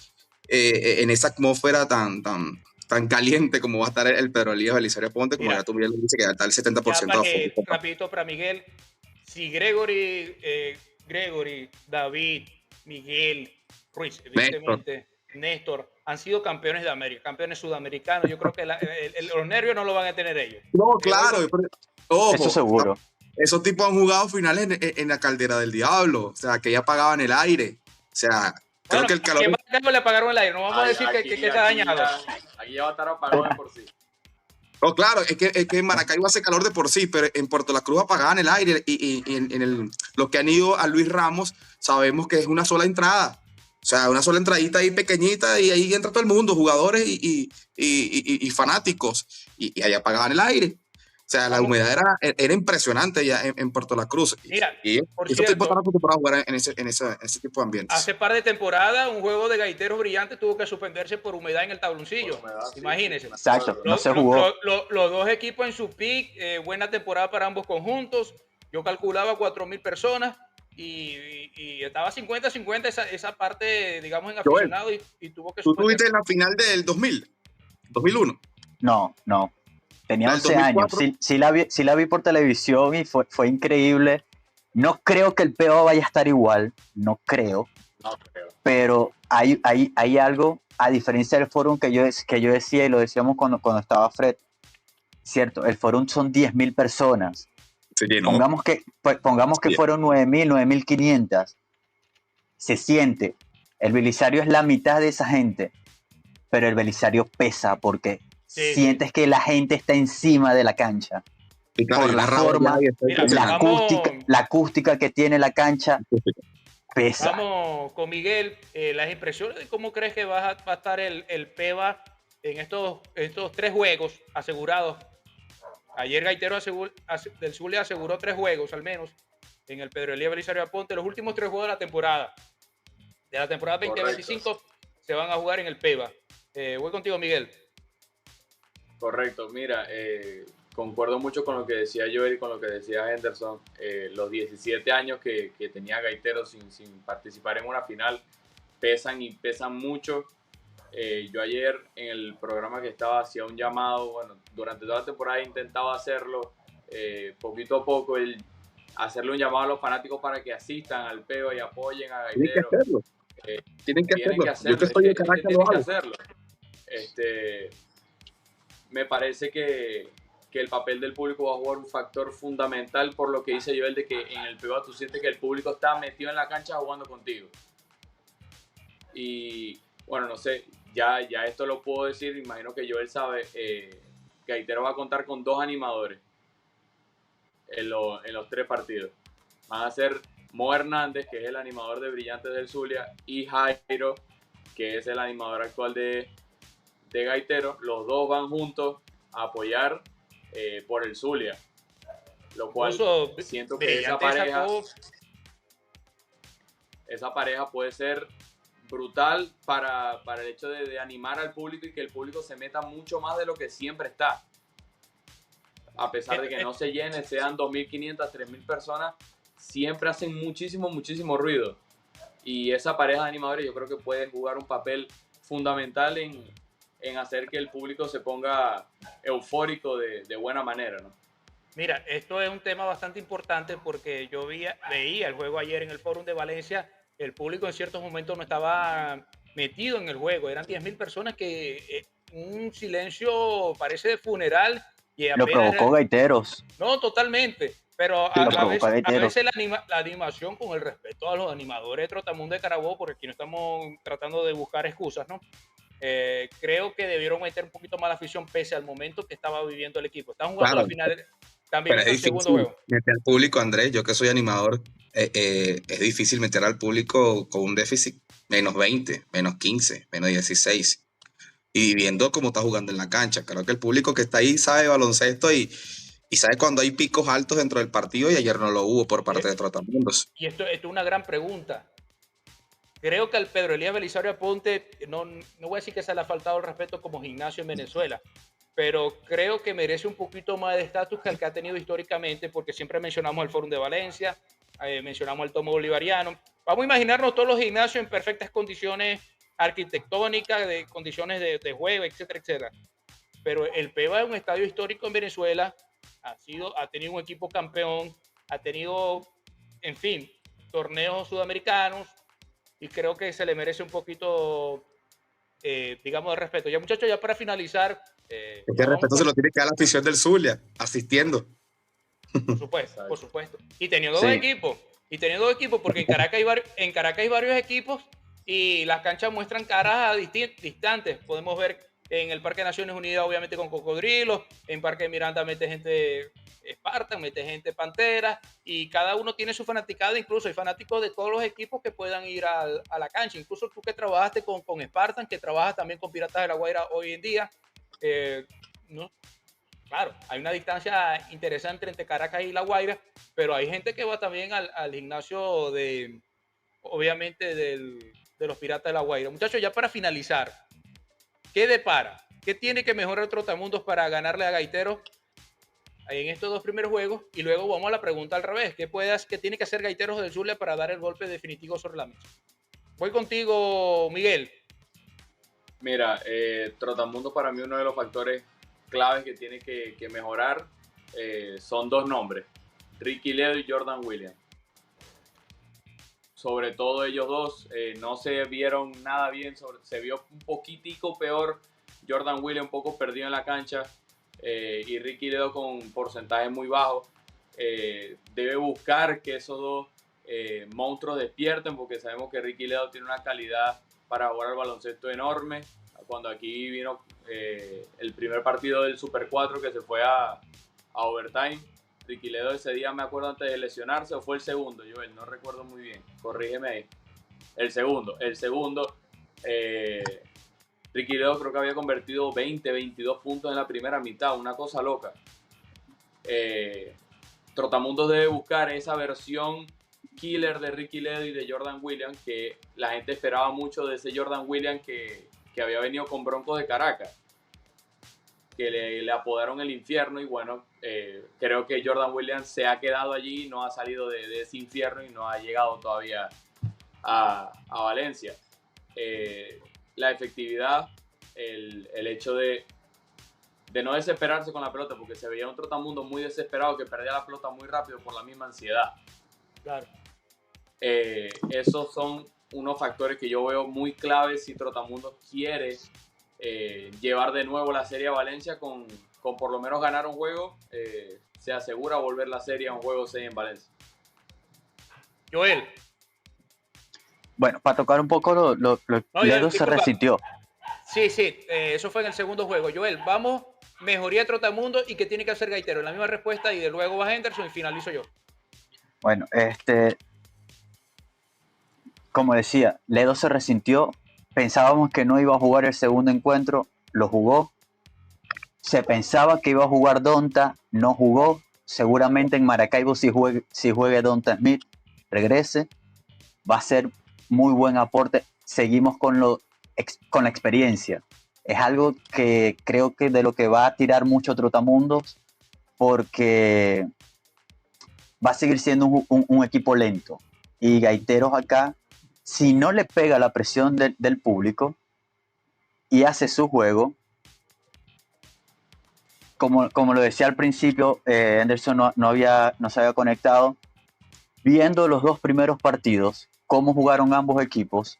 D: en esa atmósfera tan caliente como va a estar el Pedro Elías Belisario Ponte, como ya tú bien dice que ya está el 70%
A: ya
D: de afuera.
A: Rapidito para Miguel, si Gregory, David, Miguel, Ruiz, evidentemente, Néstor, han sido campeones de América, campeones sudamericanos, yo creo que los nervios no lo van a tener ellos.
D: No, claro, ojo,
B: eso seguro.
D: Esos tipos han jugado finales en la Caldera del Diablo, o sea, que ya pagaban el aire. O sea, creo que el calor.
A: ¿Qué le apagaron el aire? No vamos a decir que está dañado.
E: Aquí ya va a estar apagado de por sí.
D: No, claro, es que en Maracaibo hace calor de por sí, pero en Puerto La Cruz apagaban el aire y los que han ido a Luis Ramos sabemos que es una sola entrada. O sea, una sola entradita ahí pequeñita y ahí entra todo el mundo, jugadores y fanáticos. Y ahí apagaban el aire. O sea, la humedad era impresionante ya en Puerto La Cruz.
A: Mira,
D: y estos tipos están acostumbrados a jugar en ese tipo de ambientes.
A: Hace par de temporadas, un juego de Gaiteros Brillantes tuvo que suspenderse por humedad en el tabloncillo. Imagínense.
B: Exacto, no se jugó.
A: Los dos equipos en su pick, buena temporada para ambos conjuntos. Yo calculaba 4,000 personas y estaba 50-50 esa parte, digamos, en aficionado y tuvo que suspenderse.
B: Pues
D: ¿Tú tuviste la final del 2001?
B: No. Tenía 11 años. Sí la vi por televisión y fue increíble. No creo que el PEO vaya a estar igual. No creo. Pero hay algo, a diferencia del Forum que yo decía, y lo decíamos cuando estaba Fred. Cierto, el Forum son 10,000 personas.
D: Se llenó.
B: Pongamos que fueron 9,000, 9,500. Se siente. El Belisario es la mitad de esa gente. Pero el Belisario pesa porque sientes que la gente está encima de la cancha. Por la forma, la acústica que tiene la cancha, pesa.
A: Vamos con Miguel, las impresiones de cómo crees que va a estar el PEVA en estos 3 juegos asegurados. Ayer Gaitero del Zulia aseguró 3 juegos al menos en el Pedro Elías Belisario Aponte. Los últimos 3 juegos de la temporada 2025 se van a jugar en el PEVA. Voy contigo, Miguel.
E: Correcto, mira, concuerdo mucho con lo que decía Joel y con lo que decía Henderson. Los 17 años que tenía Gaitero sin participar en una final pesan mucho. Yo ayer en el programa que estaba hacía un llamado, bueno, durante toda la temporada he intentado hacerlo, poquito a poco, hacerle un llamado a los fanáticos para que asistan al PEO y apoyen a Gaitero.
D: Tienen que hacerlo.
E: Yo que estoy de Caracas lo hago. Me parece que el papel del público va a jugar un factor fundamental, por lo que dice Joel, de que en el PEO tú sientes que el público está metido en la cancha jugando contigo. Y bueno, no sé, ya esto lo puedo decir, imagino que Joel sabe, Gaitero va a contar con 2 animadores en los 3 partidos. Van a ser Mo Hernández, que es el animador de Brillantes del Zulia, y Jairo, que es el animador actual de Gaitero. Los 2 van juntos a apoyar por el Zulia, lo cual siento que esa pareja puede ser brutal para el hecho de animar al público y que el público se meta mucho más de lo que siempre está. a pesar de que no se llene, sean 2.500, 3.000 personas, siempre hacen muchísimo, muchísimo ruido. Y esa pareja de animadores yo creo que puede jugar un papel fundamental en hacer que el público se ponga eufórico de buena manera, ¿no?
A: Mira, esto es un tema bastante importante porque yo veía el juego ayer en el Fórum de Valencia. El público en ciertos momentos no estaba metido en el juego. Eran 10.000 personas que un silencio parece de funeral y
B: Lo
A: apenas...
B: provocó Gaiteros.
A: No, totalmente. Pero
B: Lo
A: a
B: provocó
A: veces,
B: Gaiteros.
A: la animación, con el respeto a los animadores de Trotamundo de Carabobo, porque aquí no estamos tratando de buscar excusas, ¿no? Creo que debieron meter un poquito más la afición pese al momento que estaba viviendo el equipo. Están jugando
D: Claro,
A: la final, están
D: pero
A: viviendo
D: es
A: el segundo
D: difícil
A: juego.
D: meter al público, Andrés, yo que soy animador, es difícil meter al público con un déficit -20, -15, -16. Y viendo cómo está jugando en la cancha. Creo que el público que está ahí sabe baloncesto y sabe cuando hay picos altos dentro del partido, y ayer no lo hubo por parte de Trotamundos.
A: Y esto es una gran pregunta. Creo que al Pedro Elías Belisario Aponte, no voy a decir que se le ha faltado el respeto como gimnasio en Venezuela, pero creo que merece un poquito más de estatus que el que ha tenido históricamente, porque siempre mencionamos el Fórum de Valencia, mencionamos el Tomo Bolivariano. Vamos a imaginarnos todos los gimnasios en perfectas condiciones arquitectónicas, de condiciones de juego, etcétera, etcétera. Pero el PEVA es un estadio histórico en Venezuela, ha tenido un equipo campeón, ha tenido, en fin, torneos sudamericanos, y creo que se le merece un poquito, digamos, de respeto. Ya, muchachos, ya para finalizar,
D: Este
A: ya vamos
D: respeto se
A: con,
D: lo tiene que dar la afición del Zulia, asistiendo.
A: por supuesto, por supuesto. Y teniendo
B: Sí.
A: dos equipos, porque en Caracas hay varios equipos y las canchas muestran caras distantes. Podemos ver en el Parque de Naciones Unidas, obviamente con Cocodrilos, en Parque de Miranda mete gente Spartan, mete gente Pantera, y cada uno tiene su fanaticada. Incluso hay fanáticos de todos los equipos que puedan ir a la cancha. Incluso tú que trabajaste con Spartan, que trabajas también con Piratas de la Guaira hoy en día, ¿no? Claro, hay una distancia interesante entre Caracas y La Guaira, pero hay gente que va también al gimnasio obviamente, de los Piratas de La Guaira. Muchachos, ya para finalizar, ¿qué depara? ¿Qué tiene que mejorar Trotamundos para ganarle a Gaiteros en estos dos primeros juegos? Y luego vamos a la pregunta al revés. ¿Qué tiene que hacer Gaiteros del Zulia para dar el golpe definitivo sobre la mesa? Voy contigo, Miguel.
E: Mira, Trotamundo para mí uno de los factores claves que tiene que mejorar son dos nombres, Ricky Ledo y Jordan Williams. Sobre todo ellos dos no se vieron nada bien, se vio un poquitico peor Jordan Williams, un poco perdido en la cancha, y Ricky Ledo con porcentaje muy bajo. Debe buscar que esos dos monstruos despierten, porque sabemos que Ricky Ledo tiene una calidad para jugar al baloncesto enorme. Cuando aquí vino el primer partido del Super 4 que se fue a overtime, Ricky Ledo ese día, me acuerdo, antes de lesionarse, o fue el segundo, Joel, no recuerdo muy bien, corrígeme ahí. El segundo, Ricky Ledo creo que había convertido 20, 22 puntos en la primera mitad, una cosa loca. Trotamundos debe buscar esa versión killer de Ricky Ledo y de Jordan Williams, que la gente esperaba mucho de ese Jordan Williams que había venido con Broncos de Caracas, que le apodaron el infierno, y bueno, creo que Jordan Williams se ha quedado allí, no ha salido de ese infierno y no ha llegado todavía a Valencia. La efectividad, el hecho de no desesperarse con la pelota, porque se veía un Trotamundo muy desesperado que perdía la pelota muy rápido por la misma ansiedad.
A: Claro.
E: Esos son unos factores que yo veo muy claves si Trotamundo quiere llevar de nuevo la serie a Valencia con por lo menos ganar un juego, se asegura volver la serie a un juego 6 en Valencia.
A: Joel.
B: Bueno, para tocar un poco Ledo se resintió.
A: Sí, eso fue en el segundo juego. Joel, vamos, mejoría de Trotamundo y qué tiene que hacer Gaitero. La misma respuesta, y de luego va Henderson y finalizo yo.
B: Bueno, como decía, Ledo se resintió. Pensábamos que no iba a jugar el segundo encuentro, lo jugó. Se pensaba que iba a jugar Donta, no jugó. Seguramente en Maracaibo, si juegue Donta Smith, regrese. Va a ser muy buen aporte. Seguimos con la experiencia. Es algo que creo que de lo que va a tirar mucho Trotamundos porque va a seguir siendo un equipo lento. Y Gaiteros acá, si no le pega la presión del público y hace su juego, como lo decía al principio, Anderson no se había conectado. Viendo los dos primeros partidos, cómo jugaron ambos equipos,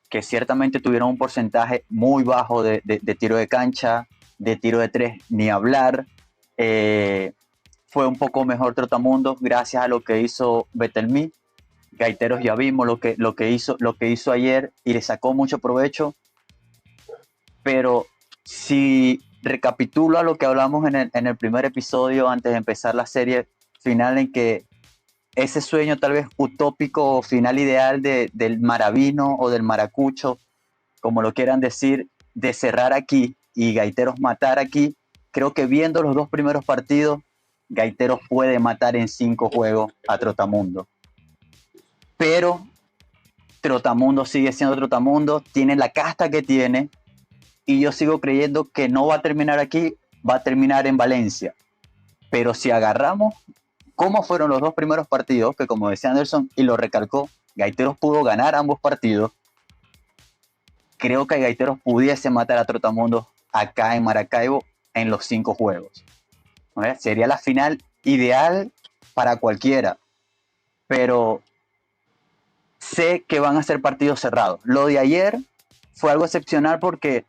B: que ciertamente tuvieron un porcentaje muy bajo de tiro de cancha, de tiro de tres, ni hablar. Fue un poco mejor Trotamundos gracias a lo que hizo Betelmi. Gaiteros ya vimos lo que hizo ayer y le sacó mucho provecho. Pero si recapitulo a lo que hablamos en el primer episodio antes de empezar la serie final, en que ese sueño tal vez utópico o final ideal del maravino o del maracucho, como lo quieran decir, de cerrar aquí y Gaiteros matar aquí, creo que viendo los dos primeros partidos, Gaiteros puede matar en 5 juegos a Trotamundo. Pero Trotamundo sigue siendo Trotamundo, tiene la casta que tiene, y yo sigo creyendo que no va a terminar aquí, va a terminar en Valencia. Pero si agarramos cómo fueron los dos primeros partidos, que como decía Anderson y lo recalcó, Gaiteros pudo ganar ambos partidos, creo que Gaiteros pudiese matar a Trotamundos acá en Maracaibo en los 5 juegos. ¿No? Sería la final ideal para cualquiera, pero sé que van a ser partidos cerrados. Lo de ayer fue algo excepcional porque,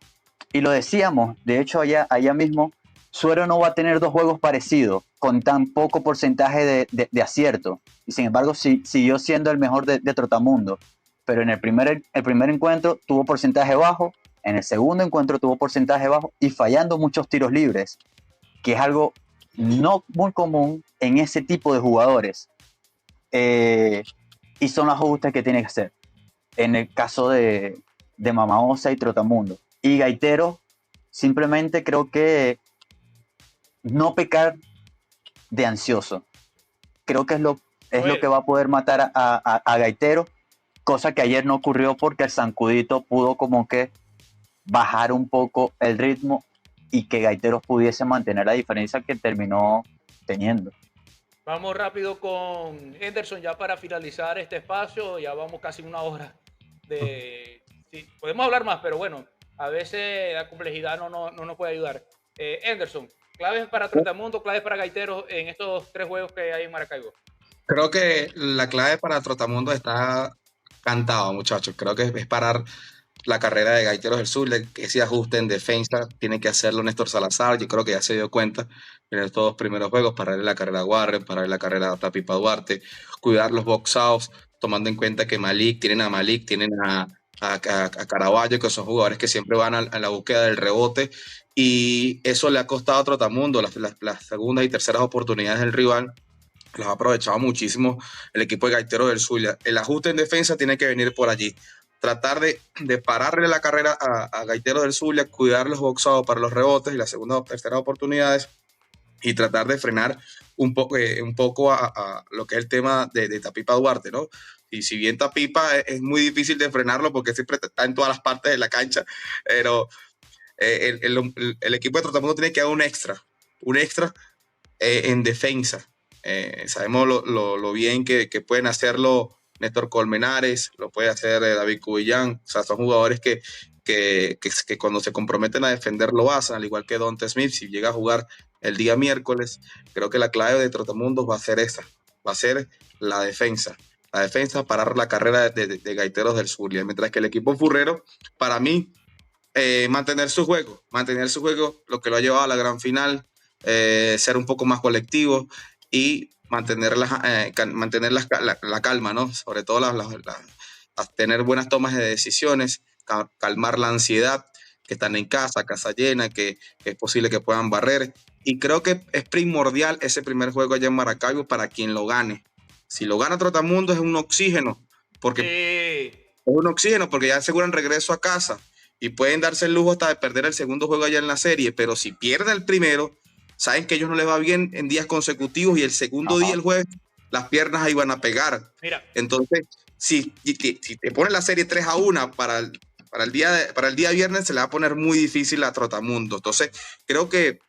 B: y lo decíamos, de hecho allá mismo, Suero no va a tener 2 juegos parecidos con tan poco porcentaje de acierto. Y sin embargo, siguió siendo el mejor de Trotamundo. Pero en el primer encuentro tuvo porcentaje bajo, en el segundo encuentro tuvo porcentaje bajo y fallando muchos tiros libres, que es algo no muy común en ese tipo de jugadores. Y son los ajustes que tiene que hacer. En el caso de Mama Osa y Trotamundo. Y Gaitero, simplemente creo que no pecar de ansioso. Creo que es lo que va a poder matar a Gaitero, cosa que ayer no ocurrió porque el Zancudito pudo como que bajar un poco el ritmo y que Gaiteros pudiese mantener la diferencia que terminó teniendo.
A: Vamos rápido con Henderson ya para finalizar este espacio. Ya vamos casi 1 hora sí, podemos hablar más, pero bueno, a veces la complejidad no nos puede ayudar. Henderson, claves para Trotamundo, claves para Gaiteros en estos 3 juegos que hay en Maracaibo.
D: Creo que la clave para Trotamundo está cantado, muchachos. Creo que es parar la carrera de Gaiteros del Sur, que ese ajuste en defensa tiene que hacerlo Néstor Salazar. Yo creo que ya se dio cuenta en estos 2 primeros juegos, pararle la carrera a Warren, pararle la carrera a Tapipa Duarte, cuidar los box outs, tomando en cuenta que tienen a Caraballo, que son jugadores que siempre van a la búsqueda del rebote, y eso le ha costado a Trotamundo las segundas y terceras oportunidades del rival. Los ha aprovechado muchísimo el equipo de Gaiteros del Zulia. El ajuste en defensa tiene que venir por allí. Tratar de pararle la carrera a Gaiteros del Zulia, cuidar los boxados para los rebotes y las segundas o terceras oportunidades, y tratar de frenar un poco a lo que es el tema de Tapipa Duarte, ¿no? Y si bien Tapipa es muy difícil de frenarlo porque siempre está en todas las partes de la cancha, pero el equipo de Trotamundo tiene que dar un extra en defensa. Sabemos lo bien que pueden hacerlo Néstor Colmenares, lo puede hacer David Cubillán. O sea, son jugadores que cuando se comprometen a defender lo hacen, al igual que Donte Smith, si llega a jugar el día miércoles. Creo que la clave de Trotamundos va a ser esa, va a ser la defensa, parar la carrera de Gaiteros del Zulia, mientras que el equipo furrero, para mí, mantener su juego, lo que lo ha llevado a la gran final, ser un poco más colectivo y mantener la calma, ¿no? Sobre todo tener buenas tomas de decisiones, calmar la ansiedad, que están en casa llena, que es posible que puedan barrer. Y creo que es primordial ese primer juego allá en Maracaibo para quien lo gane. Si lo gana Trotamundo es un oxígeno, porque ya aseguran regreso a casa y pueden darse el lujo hasta de perder el segundo juego allá en la serie, pero si pierden el primero, saben que a ellos no les va bien en días consecutivos y el segundo día, el jueves, las piernas ahí van a pegar.
A: Mira.
D: Entonces, si te ponen la serie 3-1 para el día viernes, se le va a poner muy difícil a Trotamundo. Entonces, creo que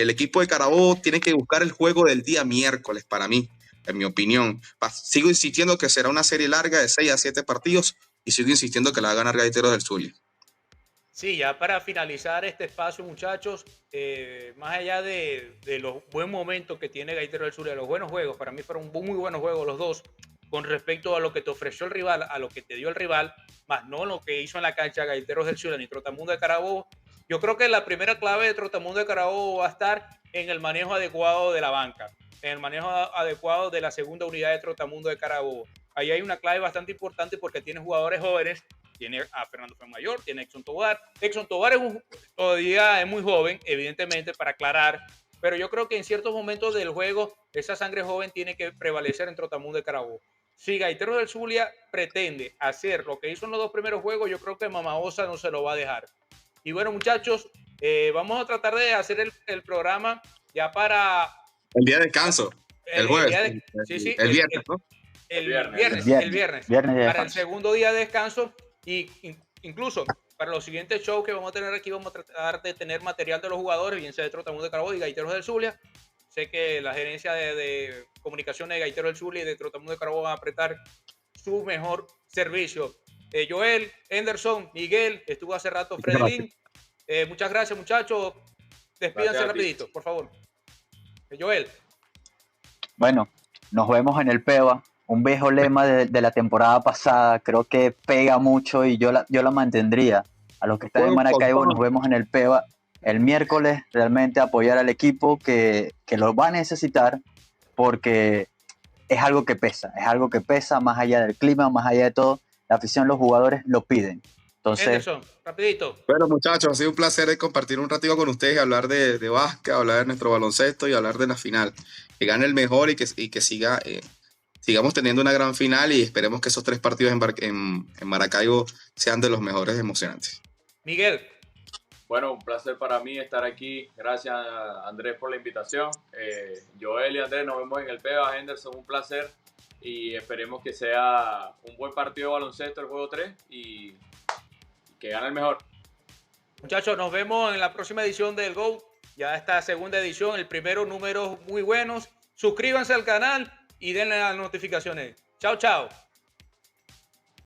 D: el equipo de Carabobo tiene que buscar el juego del día miércoles para mí, en mi opinión. Sigo insistiendo que será una serie larga de 6 a 7 partidos y sigo insistiendo que la va a ganar Gaiteros del Zulia.
A: Sí, ya para finalizar este espacio, muchachos, más allá de los buen momentos que tiene Gaitero del Zulia, los buenos juegos, para mí fueron muy buenos juegos los dos, con respecto a lo que te ofreció el rival, a lo que te dio el rival, más no lo que hizo en la cancha Gaiteros del Zulia ni Trotamundo de Carabobo. Yo creo que la primera clave de Trotamundo de Carabobo va a estar en el manejo adecuado de la banca, en el manejo adecuado de la segunda unidad de Trotamundo de Carabobo. Ahí hay una clave bastante importante porque tiene jugadores jóvenes. Tiene a Fernando Fuenmayor, tiene a Exxon Tobar. Exxon Tobar todavía es muy joven, evidentemente, para aclarar, pero yo creo que en ciertos momentos del juego esa sangre joven tiene que prevalecer en Trotamundo de Carabobo. Si Gaiteros del Zulia pretende hacer lo que hizo en los dos primeros juegos, yo creo que Mama Osa no se lo va a dejar. Y bueno, muchachos, vamos a tratar de hacer el programa ya para
D: El día de descanso, el jueves, el viernes, ¿no?
A: El viernes, para el segundo día de descanso y incluso para los siguientes shows que vamos a tener aquí vamos a tratar de tener material de los jugadores, bien sea de Trotamundo de Carabobo y Gaiteros del Zulia. Sé que la gerencia de comunicaciones de Gaiteros del Zulia y de Trotamundo de Carabobo van a prestar su mejor servicio. Joel, Henderson, Miguel, estuvo hace rato Fredelín. Muchas gracias, muchachos. Despídanse rapidito, por favor. Joel.
B: Bueno, nos vemos en el PEVA. Un viejo lema de la temporada pasada, creo que pega mucho y yo la mantendría. A los que están en Maracaibo, nos vemos en el PEVA el miércoles, realmente apoyar al equipo que lo va a necesitar porque es algo que pesa más allá del clima, más allá de todo, la afición, los jugadores lo piden. Entonces,
A: Henderson, rapidito.
D: Bueno, muchachos, ha sido un placer compartir un ratito con ustedes, hablar de básquet, hablar de nuestro baloncesto y hablar de la final. Que gane el mejor y que sigamos teniendo una gran final y esperemos que esos 3 partidos en Maracaibo sean de los mejores emocionantes.
A: Miguel.
E: Bueno, un placer para mí estar aquí. Gracias, Andrés, por la invitación. Joel y Andrés, nos vemos en el PEVA. Henderson, un placer. Y esperemos que sea un buen partido de baloncesto el juego 3 y que gane el mejor.
A: Muchachos, nos vemos en la próxima edición del GO. Ya esta segunda edición, el primero, números muy buenos. Suscríbanse al canal y denle las notificaciones. Chao, chao.